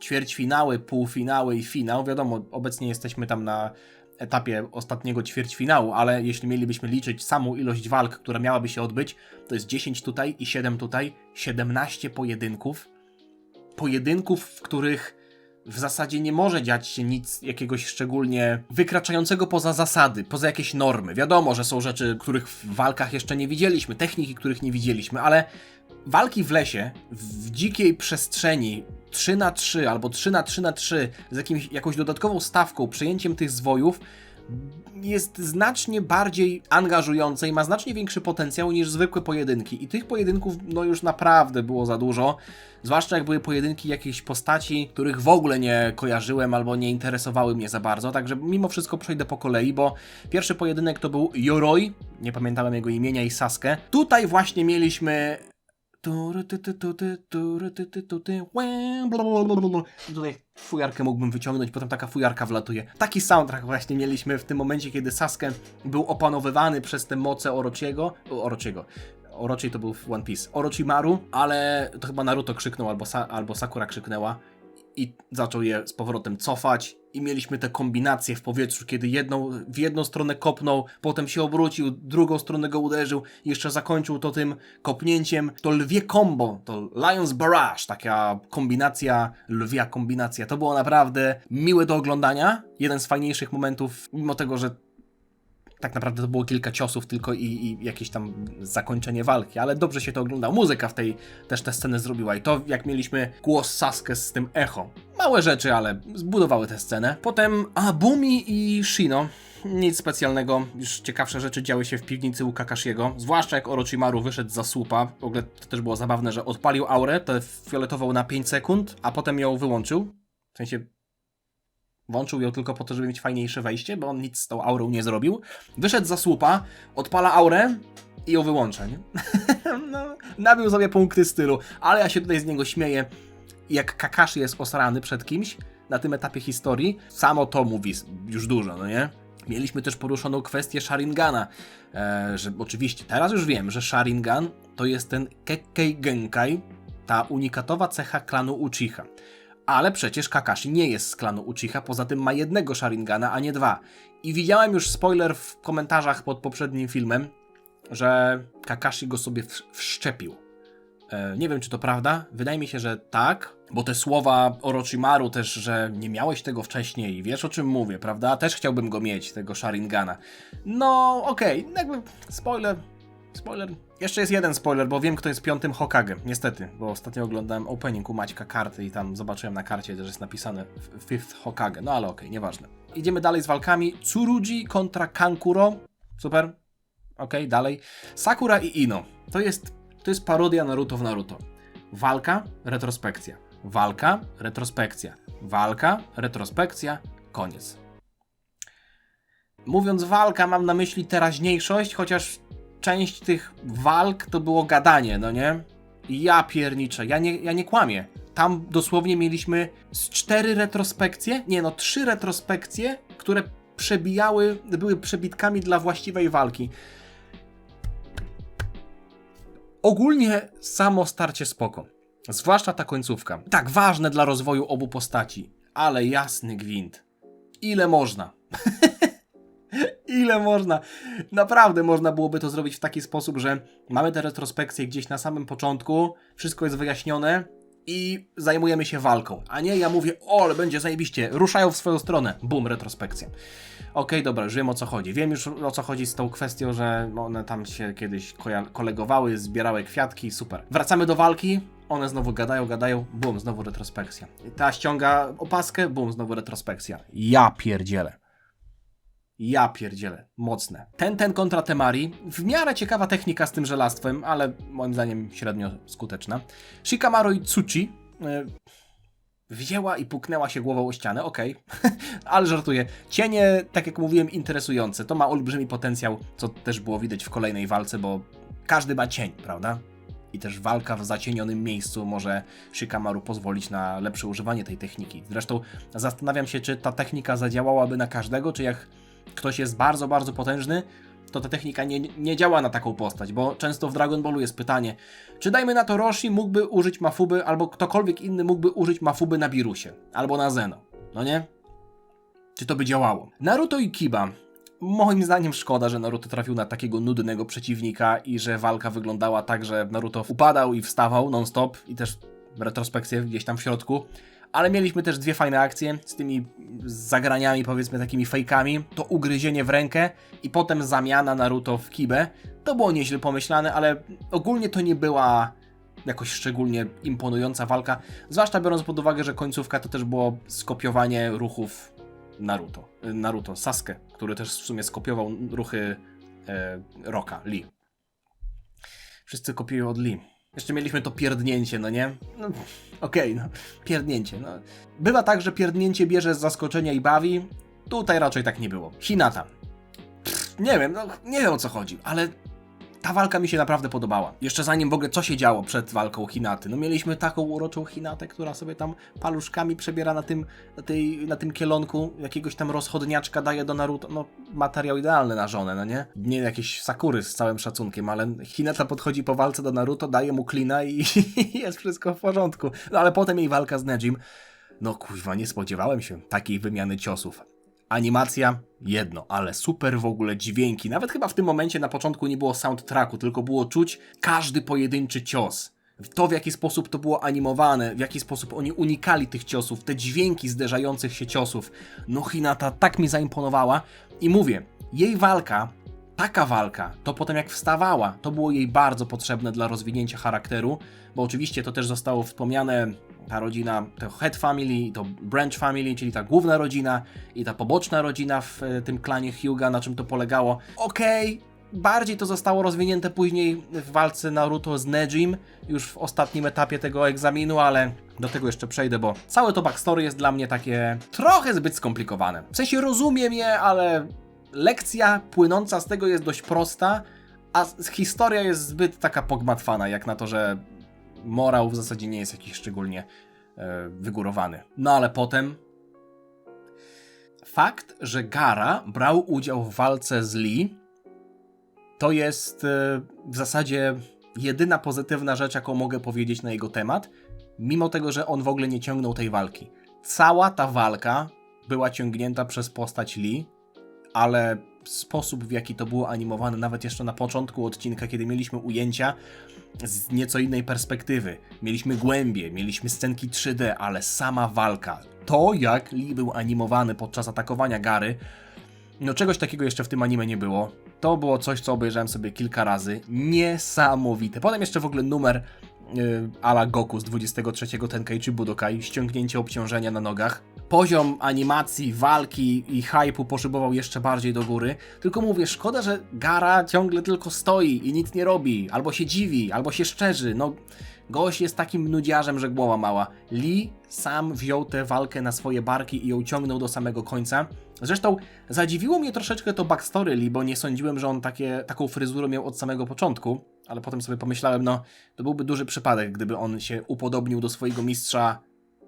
ćwierćfinały, półfinały i finał, wiadomo, obecnie jesteśmy tam na etapie ostatniego ćwierćfinału, ale jeśli mielibyśmy liczyć samą ilość walk, która miałaby się odbyć, to jest 10 tutaj i 7 tutaj, 17 pojedynków. Pojedynków, w których w zasadzie nie może dziać się nic jakiegoś szczególnie wykraczającego poza zasady, poza jakieś normy. Wiadomo, że są rzeczy, których w walkach jeszcze nie widzieliśmy, techniki, których nie widzieliśmy, ale walki w lesie, w dzikiej przestrzeni, 3 na 3 albo 3 na 3 na 3 z jakąś dodatkową stawką, przejęciem tych zwojów, jest znacznie bardziej angażujące i ma znacznie większy potencjał niż zwykłe pojedynki. I tych pojedynków no już naprawdę było za dużo. Zwłaszcza jak były pojedynki jakichś postaci, których w ogóle nie kojarzyłem albo nie interesowały mnie za bardzo. Także mimo wszystko przejdę po kolei, bo pierwszy pojedynek to był Yoroi, nie pamiętałem jego imienia, i Sasuke. Tutaj właśnie mieliśmy... Tutaj fujarkę mógłbym wyciągnąć, potem taka fujarka wlatuje. Taki soundtrack właśnie mieliśmy w tym momencie, kiedy Sasuke był opanowywany przez te moce Orochiego. Orochi to był w One Piece. Orochimaru, ale to chyba Naruto krzyknął albo Sakura krzyknęła i zaczął je z powrotem cofać i mieliśmy te kombinacje w powietrzu, kiedy w jedną stronę kopnął, potem się obrócił, drugą stronę go uderzył i jeszcze zakończył to tym kopnięciem. To lwie combo, to Lion's Barrage, taka kombinacja, lwia kombinacja. To było naprawdę miłe do oglądania. Jeden z fajniejszych momentów, mimo tego, że tak naprawdę to było kilka ciosów tylko i jakieś tam zakończenie walki, ale dobrze się to oglądało. Muzyka w tej też tę scenę zrobiła i to jak mieliśmy głos Sasuke z tym echo. Małe rzeczy, ale zbudowały tę scenę. Potem Bumi i Shino. Nic specjalnego, już ciekawsze rzeczy działy się w piwnicy u Kakashiego, zwłaszcza jak Orochimaru wyszedł za słupa. W ogóle to też było zabawne, że odpalił aurę, tę fioletową na 5 sekund, a potem ją wyłączył. W sensie włączył ją tylko po to, żeby mieć fajniejsze wejście, bo on nic z tą aurą nie zrobił. Wyszedł za słupa, odpala aurę i ją wyłącza, nie? No, nabił sobie punkty stylu, ale ja się tutaj z niego śmieję. Jak Kakashi jest osrany przed kimś na tym etapie historii, samo to mówi już dużo, no nie? Mieliśmy też poruszoną kwestię Sharingana, że oczywiście teraz już wiem, że Sharingan to jest ten Kekkei Genkai, ta unikatowa cecha klanu Uchiha. Ale przecież Kakashi nie jest z klanu Uchiha, poza tym ma jednego Sharingana, a nie dwa. I widziałem już spoiler w komentarzach pod poprzednim filmem, że Kakashi go sobie wszczepił. Nie wiem, czy to prawda. Wydaje mi się, że tak, bo te słowa Orochimaru też, że nie miałeś tego wcześniej, wiesz o czym mówię, prawda? Też chciałbym go mieć, tego Sharingana. No, okej, jakby spoiler. Jeszcze jest jeden spoiler, bo wiem, kto jest 5. Hokage. Niestety, bo ostatnio oglądałem opening u Maćka karty i tam zobaczyłem na karcie, że jest napisane 5th Hokage. No ale okej, nieważne. Idziemy dalej z walkami. Tsurugi kontra Kankuro. Super. Okej, dalej. Sakura i Ino. To jest parodia Naruto w Naruto. Walka, retrospekcja. Walka, retrospekcja. Walka, retrospekcja. Koniec. Mówiąc walka, mam na myśli teraźniejszość, chociaż część tych walk to było gadanie, no nie? Ja pierniczę, ja nie kłamię. Tam dosłownie mieliśmy z 4 retrospekcje, 3 retrospekcje, które były przebitkami dla właściwej walki. Ogólnie samo starcie spoko. Zwłaszcza ta końcówka. Tak, ważne dla rozwoju obu postaci. Ale jasny gwint. Ile można? Ile można? Naprawdę można byłoby to zrobić w taki sposób, że mamy te retrospekcje gdzieś na samym początku, wszystko jest wyjaśnione i zajmujemy się walką. A nie, ja mówię, ale będzie zajebiście, ruszają w swoją stronę. Bum, retrospekcja. Okej, dobra, już wiem o co chodzi. Wiem już o co chodzi z tą kwestią, że one tam się kiedyś kolegowały, zbierały kwiatki, super. Wracamy do walki, one znowu gadają, bum, znowu retrospekcja. Ta ściąga opaskę, bum, znowu retrospekcja. Ja pierdzielę, mocne. Ten kontra Temari, w miarę ciekawa technika z tym żelastwem, ale moim zdaniem średnio skuteczna. Shikamaru i Tsuchi wzięła i puknęła się głową o ścianę, okej, ale żartuję. Cienie, tak jak mówiłem, interesujące. To ma olbrzymi potencjał, co też było widać w kolejnej walce, bo każdy ma cień, prawda? I też walka w zacienionym miejscu może Shikamaru pozwolić na lepsze używanie tej techniki. Zresztą zastanawiam się, czy ta technika zadziałałaby na każdego, czy jak ktoś jest bardzo, bardzo potężny, to ta technika nie działa na taką postać, bo często w Dragon Ballu jest pytanie, czy dajmy na to Roshi mógłby użyć Mafuby, albo ktokolwiek inny mógłby użyć Mafuby na Birusie, albo na Zeno, no nie? Czy to by działało? Naruto i Kiba. Moim zdaniem szkoda, że Naruto trafił na takiego nudnego przeciwnika i że walka wyglądała tak, że Naruto upadał i wstawał non-stop i też retrospekcję gdzieś tam w środku. Ale mieliśmy też 2 fajne akcje z tymi zagraniami, powiedzmy takimi fejkami. To ugryzienie w rękę i potem zamiana Naruto w Kibę. To było nieźle pomyślane, ale ogólnie to nie była jakoś szczególnie imponująca walka. Zwłaszcza biorąc pod uwagę, że końcówka to też było skopiowanie ruchów Naruto, Sasuke, który też w sumie skopiował ruchy Rocka, Lee. Wszyscy kopiują od Lee. Jeszcze mieliśmy to pierdnięcie, no nie? No, okej, no, pierdnięcie, no. Bywa tak, że pierdnięcie bierze z zaskoczenia i bawi. Tutaj raczej tak nie było. Hinata. Nie wiem, no nie wiem o co chodzi, ale ta walka mi się naprawdę podobała. Jeszcze zanim w ogóle co się działo przed walką Hinaty. No mieliśmy taką uroczą Hinatę, która sobie tam paluszkami przebiera na tym kielonku, jakiegoś tam rozchodniaczka daje do Naruto. No materiał idealny na żonę, no nie? Nie jakieś Sakury z całym szacunkiem, ale Hinata podchodzi po walce do Naruto, daje mu klina i jest wszystko w porządku. No ale potem jej walka z Nejim. No kuźwa, nie spodziewałem się takiej wymiany ciosów. Animacja jedno, ale super w ogóle dźwięki. Nawet chyba w tym momencie na początku nie było soundtracku, tylko było czuć każdy pojedynczy cios. To, w jaki sposób to było animowane, w jaki sposób oni unikali tych ciosów, te dźwięki zderzających się ciosów. No Hinata tak mi zaimponowała i mówię, jej walka, taka walka, to potem jak wstawała, to było jej bardzo potrzebne dla rozwinięcia charakteru, bo oczywiście to też zostało wspomniane, ta rodzina, to Head Family, to Branch Family, czyli ta główna rodzina i ta poboczna rodzina w tym klanie Hyuga, na czym to polegało. Okej, bardziej to zostało rozwinięte później w walce Naruto z Nejim, już w ostatnim etapie tego egzaminu, ale do tego jeszcze przejdę, bo całe to backstory jest dla mnie takie trochę zbyt skomplikowane. W sensie rozumiem je, ale lekcja płynąca z tego jest dość prosta, a historia jest zbyt taka pogmatwana, jak na to, że morał w zasadzie nie jest jakiś szczególnie wygórowany. No ale potem fakt, że Gaara brał udział w walce z Lee, to jest w zasadzie jedyna pozytywna rzecz, jaką mogę powiedzieć na jego temat, mimo tego, że on w ogóle nie ciągnął tej walki. Cała ta walka była ciągnięta przez postać Lee, ale sposób, w jaki to było animowane, nawet jeszcze na początku odcinka, kiedy mieliśmy ujęcia z nieco innej perspektywy, mieliśmy głębie, mieliśmy scenki 3D, ale sama walka, to jak Lee był animowany podczas atakowania Gaary, no czegoś takiego jeszcze w tym anime nie było. To było coś, co obejrzałem sobie kilka razy. Niesamowite. Potem jeszcze w ogóle numer a la Goku z 23 Tenkaichi Budokai, ściągnięcie obciążenia na nogach. Poziom animacji, walki i hype'u poszybował jeszcze bardziej do góry. Tylko mówię, szkoda, że Gaara ciągle tylko stoi i nic nie robi. Albo się dziwi, albo się szczerzy. No, gość jest takim nudziarzem, że głowa mała. Lee sam wziął tę walkę na swoje barki i ją ciągnął do samego końca. Zresztą zadziwiło mnie troszeczkę to backstory Lee, bo nie sądziłem, że on taką fryzurę miał od samego początku. Ale potem sobie pomyślałem, no, to byłby duży przypadek, gdyby on się upodobnił do swojego mistrza,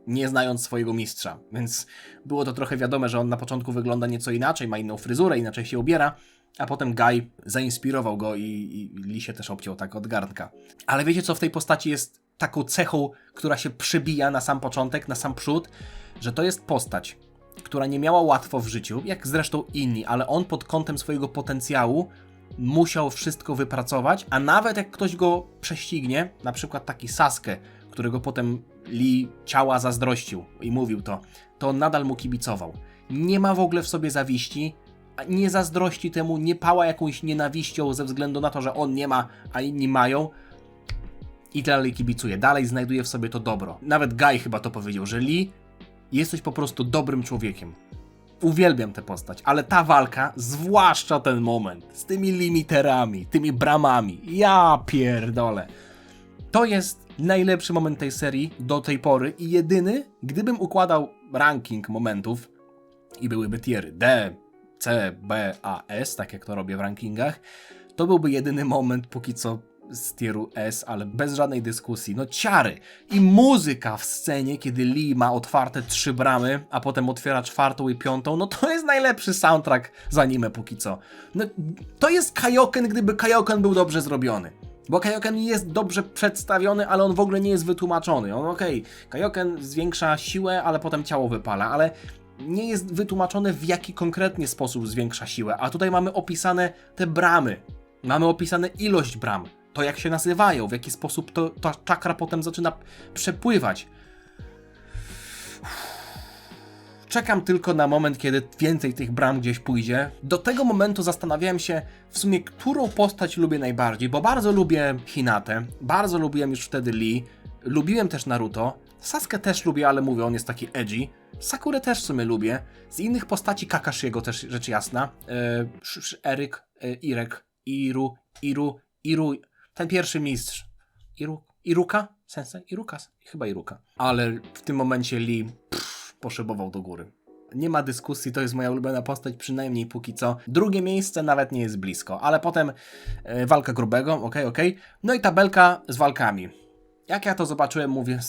nie znając swojego mistrza. Więc było to trochę wiadome, że on na początku wygląda nieco inaczej, ma inną fryzurę, inaczej się ubiera, a potem Guy zainspirował go i Lee się też obciął tak od garnka. Ale wiecie, co w tej postaci jest taką cechą, która się przybija na sam początek, na sam przód, że to jest postać, która nie miała łatwo w życiu, jak zresztą inni, ale on pod kątem swojego potencjału musiał wszystko wypracować, a nawet jak ktoś go prześcignie, na przykład taki Sasuke, którego potem Lee ciała zazdrościł i mówił to on nadal mu kibicował. Nie ma w ogóle w sobie zawiści, nie zazdrości temu, nie pała jakąś nienawiścią ze względu na to, że on nie ma, a inni mają i dalej kibicuje, dalej znajduje w sobie to dobro. Nawet Guy chyba to powiedział, że Lee jesteś po prostu dobrym człowiekiem. Uwielbiam tę postać, ale ta walka, zwłaszcza ten moment, z tymi limiterami, tymi bramami, ja pierdolę. To jest najlepszy moment tej serii do tej pory i jedyny, gdybym układał ranking momentów i byłyby tiery D, C, B, A, S, tak jak to robię w rankingach, to byłby jedyny moment póki co z tieru S, ale bez żadnej dyskusji. No ciary. I muzyka w scenie, kiedy Lee ma otwarte 3 bramy, a potem otwiera 4. i 5, no to jest najlepszy soundtrack z anime póki co. No, to jest Kaioken, gdyby Kaioken był dobrze zrobiony. Bo Kaioken jest dobrze przedstawiony, ale on w ogóle nie jest wytłumaczony. On Kaioken zwiększa siłę, ale potem ciało wypala, ale nie jest wytłumaczone, w jaki konkretnie sposób zwiększa siłę. A tutaj mamy opisane te bramy. Mamy opisane ilość bram. To jak się nazywają, w jaki sposób ta czakra potem zaczyna przepływać. Czekam tylko na moment, kiedy więcej tych bram gdzieś pójdzie. Do tego momentu zastanawiałem się w sumie, którą postać lubię najbardziej, bo bardzo lubię Hinatę, bardzo lubiłem już wtedy Lee, lubiłem też Naruto. Sasuke też lubię, ale mówię, on jest taki edgy. Sakurę też w sumie lubię. Z innych postaci Kakashiego też, rzecz jasna. Eryk, Irek, Iru, ten pierwszy mistrz. Iruka? Sensei? Iruka? Chyba Iruka. Ale w tym momencie Lee poszybował do góry. Nie ma dyskusji, to jest moja ulubiona postać, przynajmniej póki co. Drugie miejsce nawet nie jest blisko, ale potem walka grubego, okej. No i tabelka z walkami. Jak ja to zobaczyłem, mówię,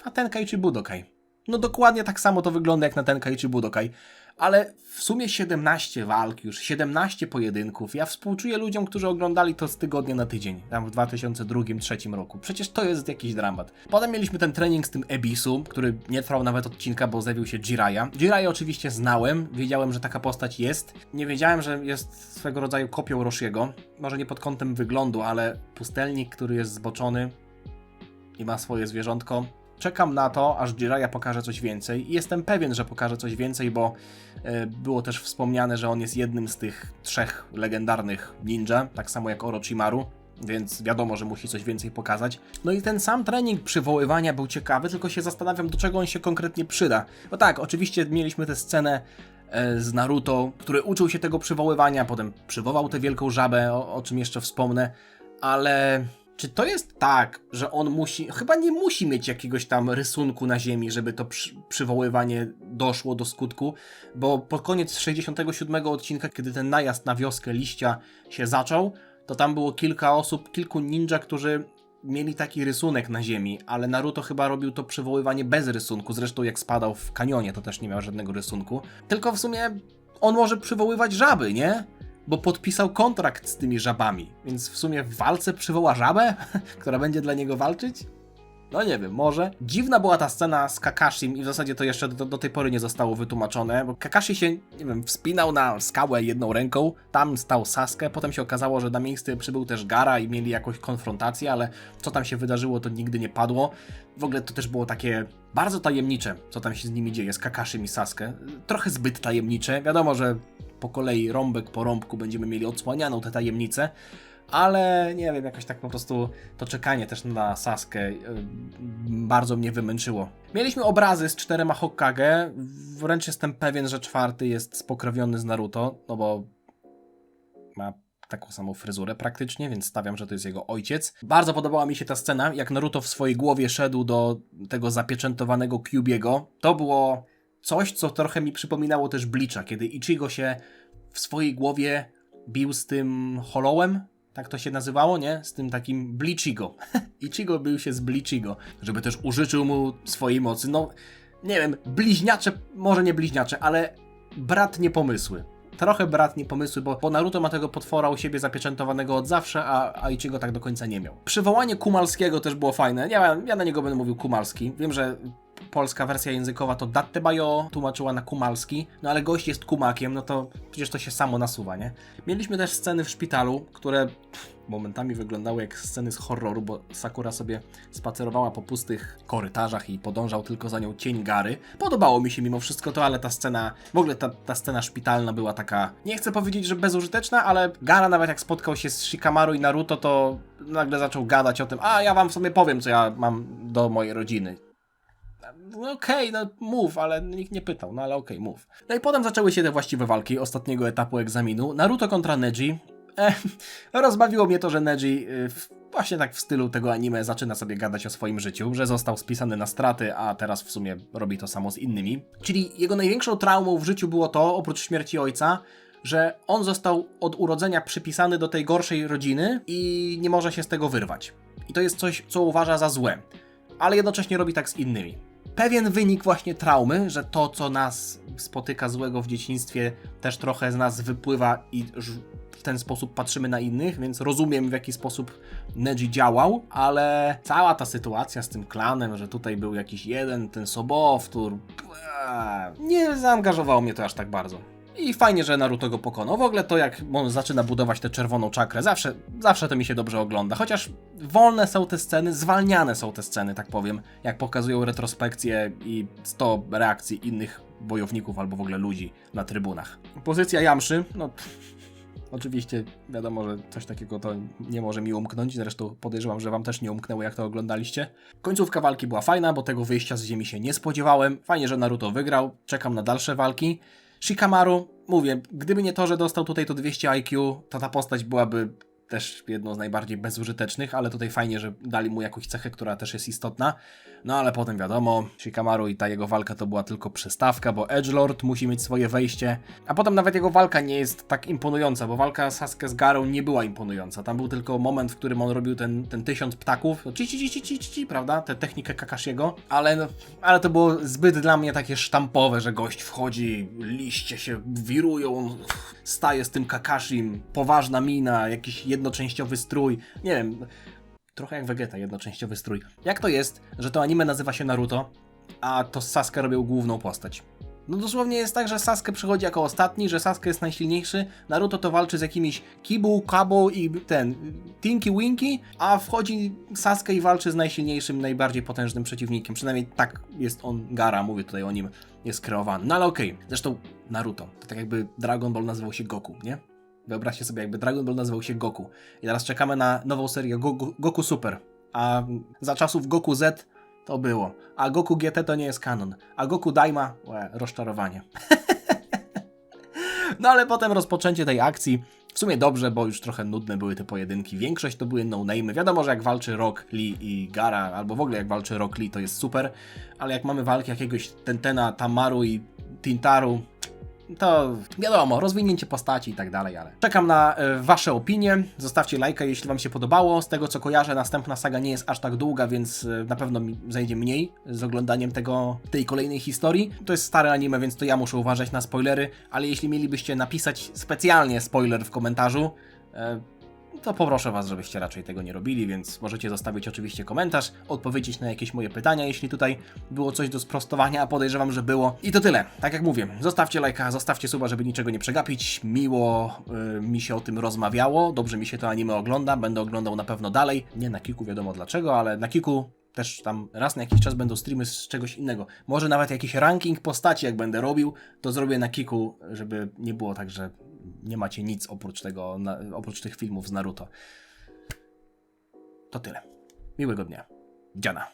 a Tenkaichi Budokai. No dokładnie tak samo to wygląda jak na Tenkaichi Budokai. Ale w sumie 17 walk już, 17 pojedynków. Ja współczuję ludziom, którzy oglądali to z tygodnia na tydzień, tam w 2002-2003 roku. Przecież to jest jakiś dramat. Potem mieliśmy ten trening z tym Ebisu, który nie trwał nawet odcinka, bo zjawił się Jiraiya. Jiraiya oczywiście znałem, wiedziałem, że taka postać jest. Nie wiedziałem, że jest swego rodzaju kopią Roshiego. Może nie pod kątem wyglądu, ale pustelnik, który jest zboczony i ma swoje zwierzątko. Czekam na to, aż Jiraiya pokaże coś więcej i jestem pewien, że pokaże coś więcej, bo było też wspomniane, że on jest jednym z tych 3 legendarnych ninja, tak samo jak Orochimaru, więc wiadomo, że musi coś więcej pokazać. No i ten sam trening przywoływania był ciekawy, tylko się zastanawiam, do czego on się konkretnie przyda. No tak, oczywiście mieliśmy tę scenę z Naruto, który uczył się tego przywoływania, potem przywołał tę wielką żabę, o czym jeszcze wspomnę, ale... Czy to jest tak, że on musi, chyba nie musi mieć jakiegoś tam rysunku na ziemi, żeby to przywoływanie doszło do skutku, bo pod koniec 67 odcinka, kiedy ten najazd na wioskę liścia się zaczął, to tam było kilka osób, kilku ninja, którzy mieli taki rysunek na ziemi, ale Naruto chyba robił to przywoływanie bez rysunku, zresztą jak spadał w kanionie, to też nie miał żadnego rysunku, tylko w sumie on może przywoływać żaby, nie? Bo podpisał kontrakt z tymi żabami, więc w sumie w walce przywoła żabę, która będzie dla niego walczyć? No nie wiem, może. Dziwna była ta scena z Kakashim i w zasadzie to jeszcze do tej pory nie zostało wytłumaczone, bo Kakashi się, nie wiem, wspinał na skałę jedną ręką, tam stał Sasuke, potem się okazało, że na miejsce przybył też Gaara i mieli jakąś konfrontację, ale co tam się wydarzyło, to nigdy nie padło. W ogóle to też było takie bardzo tajemnicze, co tam się z nimi dzieje, z Kakashim i Sasuke. Trochę zbyt tajemnicze, wiadomo, że po kolei rąbek po rąbku będziemy mieli odsłanianą tę tajemnicę, ale nie wiem, jakoś tak po prostu to czekanie też na Sasuke bardzo mnie wymęczyło. Mieliśmy obrazy z 4 Hokage, wręcz jestem pewien, że 4 jest spokrewniony z Naruto, no bo ma taką samą fryzurę praktycznie, więc stawiam, że to jest jego ojciec. Bardzo podobała mi się ta scena, jak Naruto w swojej głowie szedł do tego zapieczętowanego Kyubiego. To było coś, co trochę mi przypominało też Bleacha, kiedy Ichigo się w swojej głowie bił z tym Hollowem, tak to się nazywało, nie? Z tym takim Bleachigo. Ichigo bił się z Bleachigo, żeby też użyczył mu swojej mocy. No, nie wiem, bliźniacze, może nie bliźniacze, ale bratnie pomysły. Trochę bratnie pomysły, bo Naruto ma tego potwora u siebie zapieczętowanego od zawsze, a Ichigo tak do końca nie miał. Przywołanie Kumalskiego też było fajne. Ja na niego będę mówił Kumalski. Wiem, że polska wersja językowa to Dattebayo tłumaczyła na Kumalski, no ale gość jest kumakiem, no to przecież to się samo nasuwa, nie? Mieliśmy też sceny w szpitalu, które momentami wyglądały jak sceny z horroru, bo Sakura sobie spacerowała po pustych korytarzach i podążał tylko za nią cień Gary. Podobało mi się mimo wszystko to, ale ta scena, w ogóle ta scena szpitalna była taka, nie chcę powiedzieć, że bezużyteczna, ale Gaara nawet jak spotkał się z Shikamaru i Naruto, to nagle zaczął gadać o tym, a ja wam w sumie powiem, co ja mam do mojej rodziny. No okej, no mów, ale nikt nie pytał, no ale okej, mów. No i potem zaczęły się te właściwe walki ostatniego etapu egzaminu. Naruto kontra Neji. Rozbawiło mnie to, że Neji właśnie tak w stylu tego anime zaczyna sobie gadać o swoim życiu, że został spisany na straty, a teraz w sumie robi to samo z innymi. Czyli jego największą traumą w życiu było to, oprócz śmierci ojca, że on został od urodzenia przypisany do tej gorszej rodziny i nie może się z tego wyrwać. I to jest coś, co uważa za złe, ale jednocześnie robi tak z innymi. Pewien wynik właśnie traumy, że to, co nas spotyka złego w dzieciństwie, też trochę z nas wypływa i w ten sposób patrzymy na innych, więc rozumiem, w jaki sposób Neji działał, ale cała ta sytuacja z tym klanem, że tutaj był jakiś jeden, ten sobowtór, nie zaangażowało mnie to aż tak bardzo. I fajnie, że Naruto go pokonał. W ogóle to, jak on zaczyna budować tę czerwoną czakrę, zawsze to mi się dobrze ogląda. Chociaż wolne są te sceny, zwalniane są te sceny, tak powiem, jak pokazują retrospekcje i 100 reakcji innych wojowników albo w ogóle ludzi na trybunach. Pozycja Yamszy, no Oczywiście wiadomo, że coś takiego to nie może mi umknąć, zresztą podejrzewam, że wam też nie umknęło, jak to oglądaliście. Końcówka walki była fajna, bo tego wyjścia z ziemi się nie spodziewałem. Fajnie, że Naruto wygrał, czekam na dalsze walki. Shikamaru, mówię, gdyby nie to, że dostał tutaj to 200 IQ, to ta postać byłaby też jedną z najbardziej bezużytecznych, ale tutaj fajnie, że dali mu jakąś cechę, która też jest istotna. No ale potem wiadomo, Shikamaru i ta jego walka to była tylko przystawka, bo Edgelord musi mieć swoje wejście, a potem nawet jego walka nie jest tak imponująca, bo walka Sasuke z Garą nie była imponująca. Tam był tylko moment, w którym on robił ten 1000 ptaków, prawda? Tę technikę Kakashiego, ale to było zbyt dla mnie takie sztampowe, że gość wchodzi, liście się wirują, staje z tym Kakashim, poważna mina, jakiś jednoczęściowy strój, nie wiem, trochę jak Vegeta, jednoczęściowy strój. Jak to jest, że to anime nazywa się Naruto, a to Sasuke robił główną postać? No dosłownie jest tak, że Sasuke przychodzi jako ostatni, że Sasuke jest najsilniejszy, Naruto to walczy z jakimiś Kibu, Kabo i Tinky Winky, a wchodzi Sasuke i walczy z najsilniejszym, najbardziej potężnym przeciwnikiem. Przynajmniej tak jest on, Gaara, mówię tutaj o nim, jest kreowany. No ale okej. Zresztą Naruto, to tak jakby Dragon Ball nazywał się Goku, nie? Wyobraźcie sobie, jakby Dragon Ball nazywał się Goku. I teraz czekamy na nową serię Goku Super. A za czasów Goku Z to było. A Goku GT to nie jest kanon. A Goku Daima, rozczarowanie. No ale potem rozpoczęcie tej akcji. W sumie dobrze, bo już trochę nudne były te pojedynki. Większość to były no-name'y. Wiadomo, że jak walczy Rock Lee i Gaara, albo w ogóle jak walczy Rock Lee, to jest super. Ale jak mamy walki jakiegoś Tentena, Tamaru i Tintaru, to wiadomo, rozwinięcie postaci i tak dalej, ale czekam na wasze opinie, zostawcie lajka, jeśli wam się podobało. Z tego co kojarzę, następna saga nie jest aż tak długa, więc na pewno mi zajdzie mniej z oglądaniem tej kolejnej historii. To jest stare anime, więc to ja muszę uważać na spoilery, ale jeśli mielibyście napisać specjalnie spoiler w komentarzu, to poproszę was, żebyście raczej tego nie robili, więc możecie zostawić oczywiście komentarz, odpowiedzieć na jakieś moje pytania, jeśli tutaj było coś do sprostowania, a podejrzewam, że było. I to tyle. Tak jak mówię, zostawcie lajka, zostawcie suba, żeby niczego nie przegapić. Miło mi się o tym rozmawiało, dobrze mi się to anime ogląda, będę oglądał na pewno dalej. Nie na Kiku, wiadomo dlaczego, ale na Kiku też tam raz na jakiś czas będą streamy z czegoś innego. Może nawet jakiś ranking postaci, jak będę robił, to zrobię na Kiku, żeby nie było tak, że nie macie nic oprócz tego, oprócz tych filmów z Naruto. To tyle. Miłego dnia. Dziana.